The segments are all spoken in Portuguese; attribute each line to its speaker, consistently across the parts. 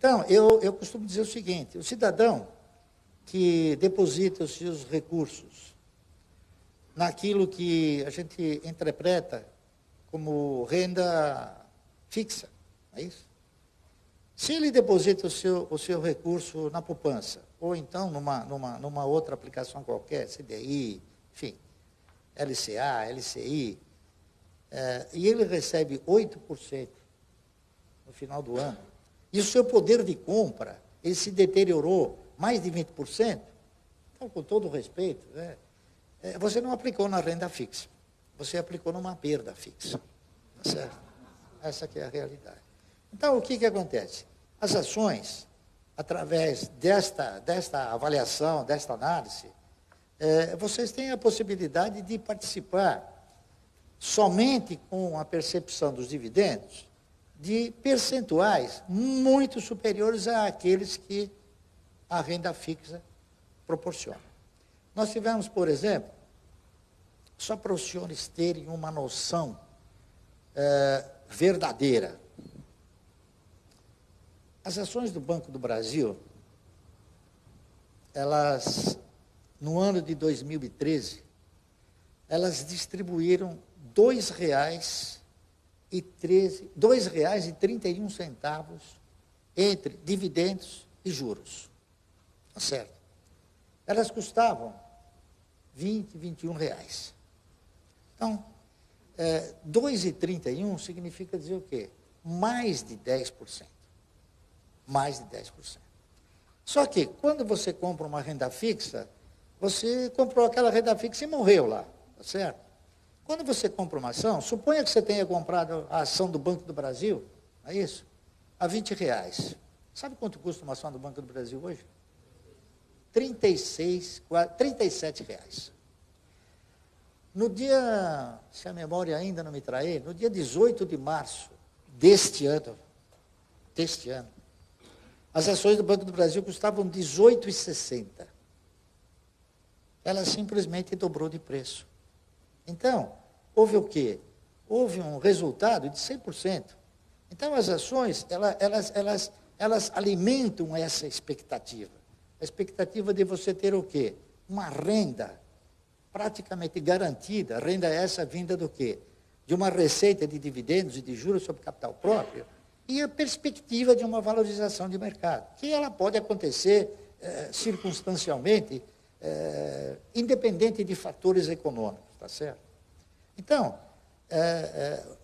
Speaker 1: Então, eu costumo dizer o seguinte, o cidadão que deposita os seus recursos naquilo que a gente interpreta como renda fixa, não é isso? Se ele deposita o seu recurso na poupança, ou então numa outra aplicação qualquer, CDI, enfim, LCA, LCI, e ele recebe 8% no final do ano, e o seu poder de compra, ele se deteriorou mais de 20%, então, com todo respeito, você não aplicou na renda fixa, você aplicou numa perda fixa, tá certo? Essa que é a realidade. Então, o que acontece? As ações, através desta avaliação, desta análise, vocês têm a possibilidade de participar somente com a percepção dos dividendos de percentuais muito superiores àqueles que a renda fixa proporciona. Nós tivemos, por exemplo, só para os senhores terem uma noção verdadeira, as ações do Banco do Brasil, elas, no ano de 2013, elas distribuíram R$ 2,31 entre dividendos e juros. Tá certo? Elas custavam R$ 21. Então, 2,31 significa dizer o quê? Mais de 10%. Mais de 10%. Só que, quando você compra uma renda fixa, você comprou aquela renda fixa e morreu lá, tá certo? Quando você compra uma ação, suponha que você tenha comprado a ação do Banco do Brasil, não é isso? A R$ 20. Sabe quanto custa uma ação do Banco do Brasil hoje? R$ 37. No dia, se a memória ainda não me trair, no dia 18 de março deste ano, as ações do Banco do Brasil custavam R$ 18,60. Ela simplesmente dobrou de preço. Então, houve o quê? Houve um resultado de 100%. Então, as ações, elas alimentam essa expectativa. A expectativa de você ter o quê? Uma renda praticamente garantida. Renda essa vinda do quê? De uma receita de dividendos e de juros sobre capital próprio, e a perspectiva de uma valorização de mercado, que ela pode acontecer circunstancialmente, independente de fatores econômicos, tá certo? Então,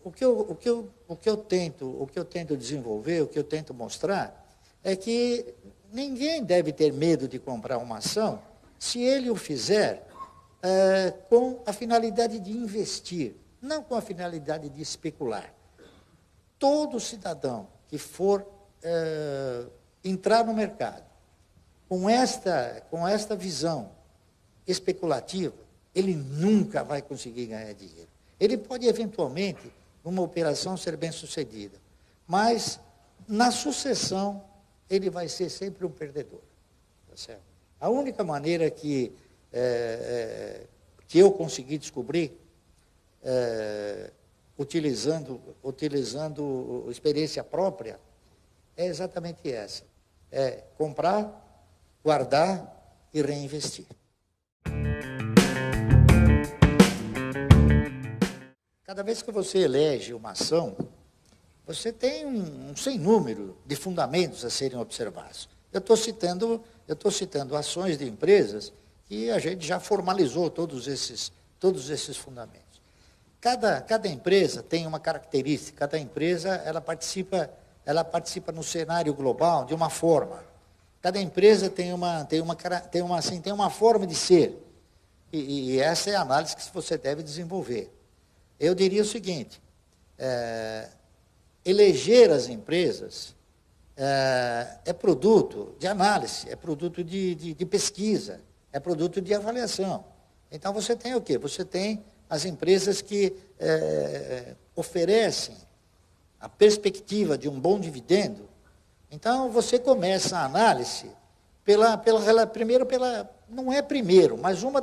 Speaker 1: o que eu tento desenvolver, o que eu tento mostrar, é que ninguém deve ter medo de comprar uma ação se ele o fizer com a finalidade de investir, não com a finalidade de especular. Todo cidadão que for entrar no mercado com esta visão especulativa, ele nunca vai conseguir ganhar dinheiro. Ele pode, eventualmente, numa operação, ser bem-sucedida, mas, na sucessão, ele vai ser sempre um perdedor. Tá certo? A única maneira que eu consegui descobrir, utilizando experiência própria, é exatamente essa. É comprar, guardar e reinvestir. Cada vez que você elege uma ação, você tem um sem número de fundamentos a serem observados. Eu estou citando ações de empresas que a gente já formalizou todos esses fundamentos. Cada empresa tem uma característica, cada empresa ela participa no cenário global de uma forma. Cada empresa tem uma forma de ser. E essa é a análise que você deve desenvolver. Eu diria o seguinte, eleger as empresas é produto de análise, é produto de pesquisa, é produto de avaliação. Então, você tem o quê? Você tem as empresas que oferecem a perspectiva de um bom dividendo. Então, você começa a análise mas uma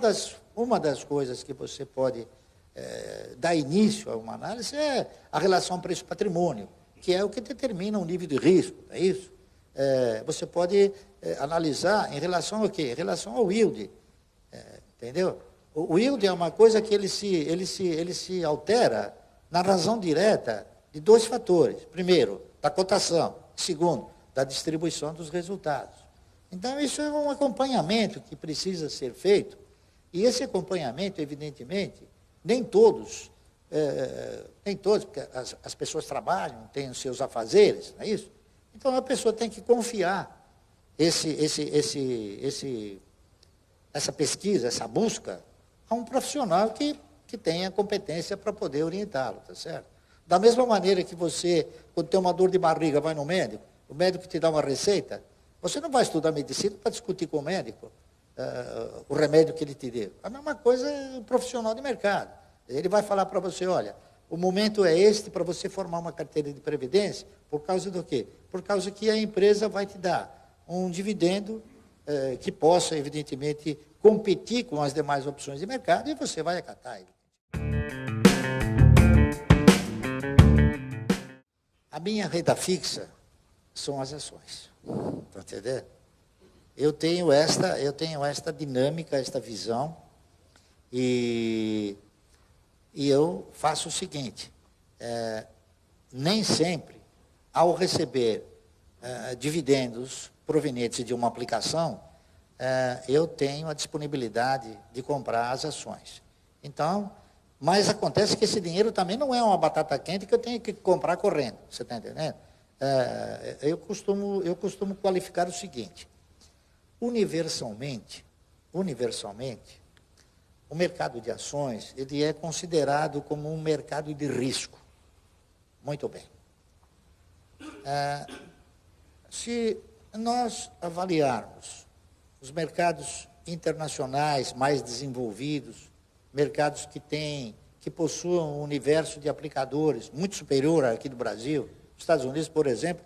Speaker 1: das coisas que você pode dar início a uma análise é a relação preço-patrimônio, que é o que determina o nível de risco, não é isso? você pode analisar em relação ao quê? Em relação ao yield, entendeu? O yield é uma coisa que ele se altera na razão direta de dois fatores. Primeiro, da cotação. Segundo, da distribuição dos resultados. Então, isso é um acompanhamento que precisa ser feito. E esse acompanhamento, evidentemente, nem todos, porque as pessoas trabalham, têm os seus afazeres, não é isso? Então, a pessoa tem que confiar essa pesquisa, essa busca, a um profissional que tenha competência para poder orientá-lo, tá certo? Da mesma maneira que você, quando tem uma dor de barriga, vai no médico, o médico te dá uma receita, você não vai estudar medicina para discutir com o médico o remédio que ele te deu. A mesma coisa é o profissional de mercado. Ele vai falar para você, olha, o momento é este para você formar uma carteira de previdência, por causa do quê? Por causa que a empresa vai te dar um dividendo que possa, evidentemente, competir com as demais opções de mercado e você vai acatar ele. A minha renda fixa são as ações. Está entendendo? Eu tenho esta dinâmica, esta visão, e eu faço o seguinte, nem sempre, ao receber dividendos provenientes de uma aplicação, eu tenho a disponibilidade de comprar as ações. Então, mas acontece que esse dinheiro também não é uma batata quente que eu tenho que comprar correndo, você está entendendo? Eu costumo qualificar o seguinte, universalmente, o mercado de ações, ele é considerado como um mercado de risco. Muito bem. Se nós avaliarmos os mercados internacionais mais desenvolvidos, mercados que possuem um universo de aplicadores muito superior aqui do Brasil, nos Estados Unidos, por exemplo,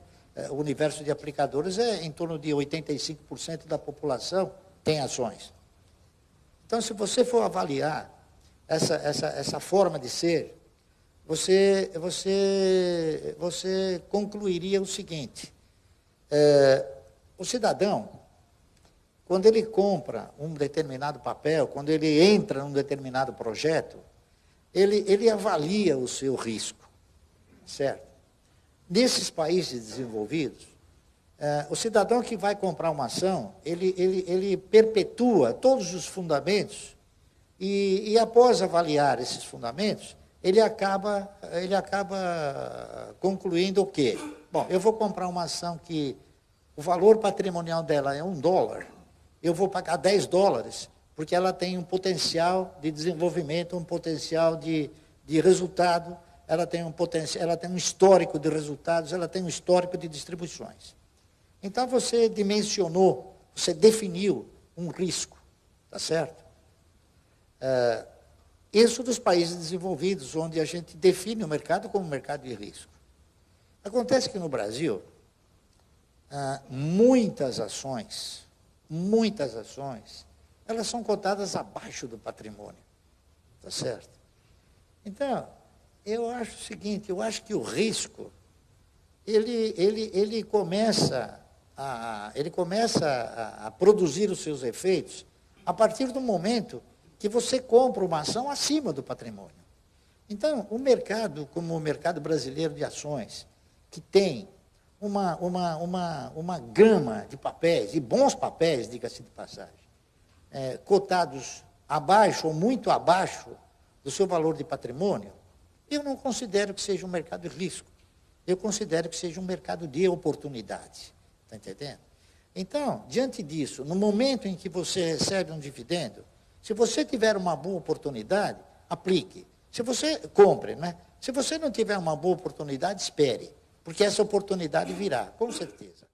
Speaker 1: o universo de aplicadores é em torno de 85% da população tem ações. Então, se você for avaliar essa forma de ser, você concluiria o seguinte, o cidadão, quando ele compra um determinado papel, quando ele entra num determinado projeto, ele avalia o seu risco, certo? Nesses países desenvolvidos, o cidadão que vai comprar uma ação, ele perpetua todos os fundamentos e após avaliar esses fundamentos, ele acaba concluindo o quê? Bom, eu vou comprar uma ação que o valor patrimonial dela é $1, eu vou pagar $10, porque ela tem um potencial de desenvolvimento, um potencial de resultado, ela tem um histórico de resultados, ela tem um histórico de distribuições. Então, você dimensionou, você definiu um risco, tá certo? Isso dos países desenvolvidos, onde a gente define o mercado como um mercado de risco. Acontece que no Brasil, muitas ações, elas são cotadas abaixo do patrimônio, tá certo? Então, eu acho o seguinte, eu acho que o risco, ele começa a produzir os seus efeitos a partir do momento que você compra uma ação acima do patrimônio. Então, o mercado, como o mercado brasileiro de ações, que tem uma gama de papéis, e bons papéis, diga-se de passagem, cotados abaixo ou muito abaixo do seu valor de patrimônio, eu não considero que seja um mercado de risco. Eu considero que seja um mercado de oportunidade. Está entendendo? Então, diante disso, no momento em que você recebe um dividendo, se você tiver uma boa oportunidade, aplique. Se você compre, né? Se você não tiver uma boa oportunidade, espere, porque essa oportunidade virá, com certeza.